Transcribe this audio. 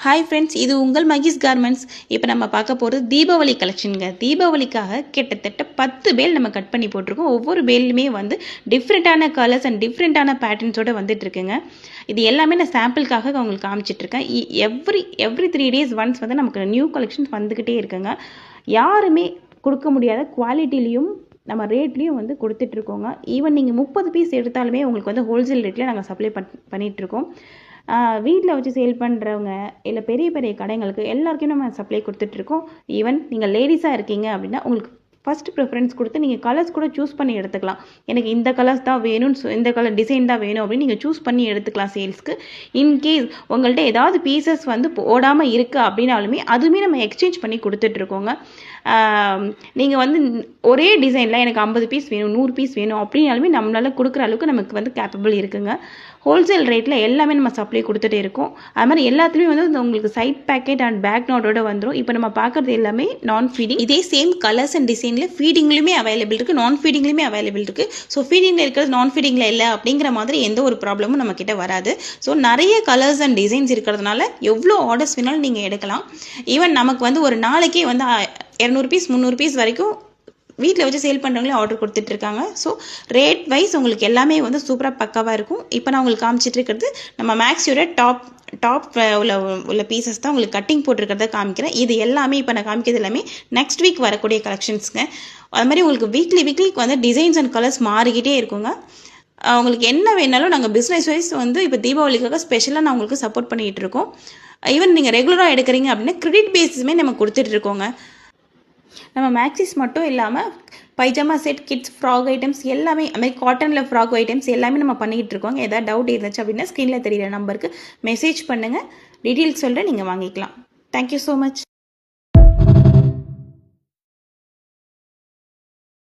Hi friends, இது உங்கள் Mahi's garments. இப்போ நம்ம பார்க்க போகிறது தீபாவளி கலெக்ஷனுங்க. தீபாவளிக்காக கிட்டத்தட்ட 10 பேல் நம்ம கட் பண்ணி போட்டிருக்கோம். ஒவ்வொரு பேலுமே வந்து டிஃப்ரெண்ட்டான கலர்ஸ் அண்ட் டிஃப்ரெண்ட்டான பேட்டர்ன்ஸோடு வந்துட்டுருக்குங்க. இது எல்லாமே நான் சாம்பிளுக்காக உங்களுக்கு காமிச்சிட்ருக்கேன். எவ்ரி 3 days ஒன்ஸ் வந்து நமக்கு நியூ கலெக்ஷன்ஸ் வந்துக்கிட்டே இருக்குங்க. யாருமே கொடுக்க முடியாத குவாலிட்டிலையும் நம்ம ரேட்லேயும் வந்து கொடுத்துட்ருக்கோங்க. ஈவன் நீங்கள் 30 பீஸ் எடுத்தாலுமே உங்களுக்கு வந்து ஹோல்சேல் ரேட்டில் நாங்கள் சப்ளை பண்ணிகிட்ருக்கோம். வீட்டில் வச்சு சேல் பண்ணுறவங்க இல்லை பெரிய பெரிய கடைங்களுக்கு எல்லாருக்கும் நம்ம சப்ளை கொடுத்துட்ருக்கோம். ஈவன் நீங்கள் லேடிஸாக இருக்கீங்க அப்படின்னா உங்களுக்கு ஃபஸ்ட்டு ப்ரிஃபரன்ஸ் கொடுத்து நீங்கள் கலர்ஸ் கூட சூஸ் பண்ணி எடுத்துக்கலாம். எனக்கு இந்த கலர்ஸ் தான் வேணும்னு இந்த கலர் டிசைன் தான் வேணும் அப்படின்னு நீங்கள் சூஸ் பண்ணி எடுத்துக்கலாம் சேல்ஸ்க்கு. இன்கேஸ் உங்கள்கிட்ட ஏதாவது பீசஸ் வந்து போடாமல் இருக்குது அப்படின்னாலுமே அதுவுமே நம்ம எக்ஸ்சேஞ்ச் பண்ணி கொடுத்துட்ருக்கோங்க. நீங்கள் வந்து ஒரே டிசைனில் எனக்கு 50 பீஸ் வேணும் 100 பீஸ் வேணும் அப்படின்னாலுமே நம்மளால் கொடுக்குற அளவுக்கு நமக்கு வந்து கேப்பபிள் இருக்குங்க. ஹோல்சேல் ரேட்டில் எல்லாமே நம்ம சப்ளை கொடுத்துட்டே இருக்கோம். அது மாதிரி எல்லாத்துலேயுமே வந்து உங்களுக்கு சைட் பேக்கெட் அண்ட் பேக் நோட்டோட வந்துடும். இப்போ நம்ம பார்க்குறது எல்லாமே நான் ஃபீடிங். இதே சேம் கலர்ஸ் அண்ட் டிசைனில் ஃபீடிங்லையுமே அவைலபிள் இருக்குது, நான் ஃபீடிங்லையுமே அவைலபிள் இருக்குது. ஸோ ஃபீடிங்கில் இருக்கிறது நான் ஃபீடிங்கில் இல்லை அப்படிங்கிற மாதிரி எந்த ஒரு ப்ராப்ளமும் நம்மக்கிட்ட வராது. ஸோ நிறைய கலர்ஸ் அண்ட் டிசைன்ஸ் இருக்கிறதுனால எவ்வளோ ஆர்டர்ஸ் வேணாலும் நீங்கள் எடுக்கலாம். ஈவன் நமக்கு வந்து ஒரு நாளைக்கே வந்து 200 பீஸ் 300 பீஸ் வரைக்கும் வீட்டில் வச்சு சேல் பண்ணுறவங்களே ஆர்டர் கொடுத்துட்ருக்காங்க. ஸோ ரேட் வைஸ் உங்களுக்கு எல்லாமே வந்து சூப்பராக பக்காவாக இருக்கும். இப்போ நான் உங்களுக்கு காமிச்சிட்டு இருக்கிறது நம்ம மேக்ஸியோட டாப் உள்ள பீசஸ் தான் உங்களுக்கு கட்டிங் போட்டிருக்கிறத காமிக்கிறேன். இது எல்லாமே இப்போ நான் காமிக்கிறது எல்லாமே நெக்ஸ்ட் வீக் வரக்கூடிய கலெக்ஷன்ஸுங்க. அது மாதிரி உங்களுக்கு வீக்லிக்கு வந்து டிசைன்ஸ் அண்ட் கலர்ஸ் மாறிக்கிட்டே இருக்குங்க. உங்களுக்கு என்ன வேணாலும் நாங்கள் பிஸ்னஸ் வைஸ் வந்து இப்போ தீபாவளிக்காக ஸ்பெஷலாக நான் உங்களுக்கு சப்போர்ட் பண்ணிகிட்டு இருக்கோம். ஈவன் நீங்கள் ரெகுலராக எடுக்கிறீங்க அப்படின்னா கிரெடிட் பேஸஸுமே நம்ம கொடுத்துட்ருக்கோங்க. நம்ம மேக்ஸிஸ் மட்டும் இல்லாமல் pyjama set, kids frock items எல்லாமே அதுமாதிரி காட்டனில் ஃப்ராக் ஐட்டம்ஸ் எல்லாமே நம்ம பண்ணிக்கிட்டு இருக்கோங்க. ஏதாவது டவுட் இருந்துச்சு அப்படின்னா ஸ்க்ரீனில் தெரியிற நம்பருக்கு மெசேஜ் பண்ணுங்கள், டீட்டெயில்ஸ் சொல்கிறேன், நீங்கள் வாங்கிக்கலாம். Thank you so much.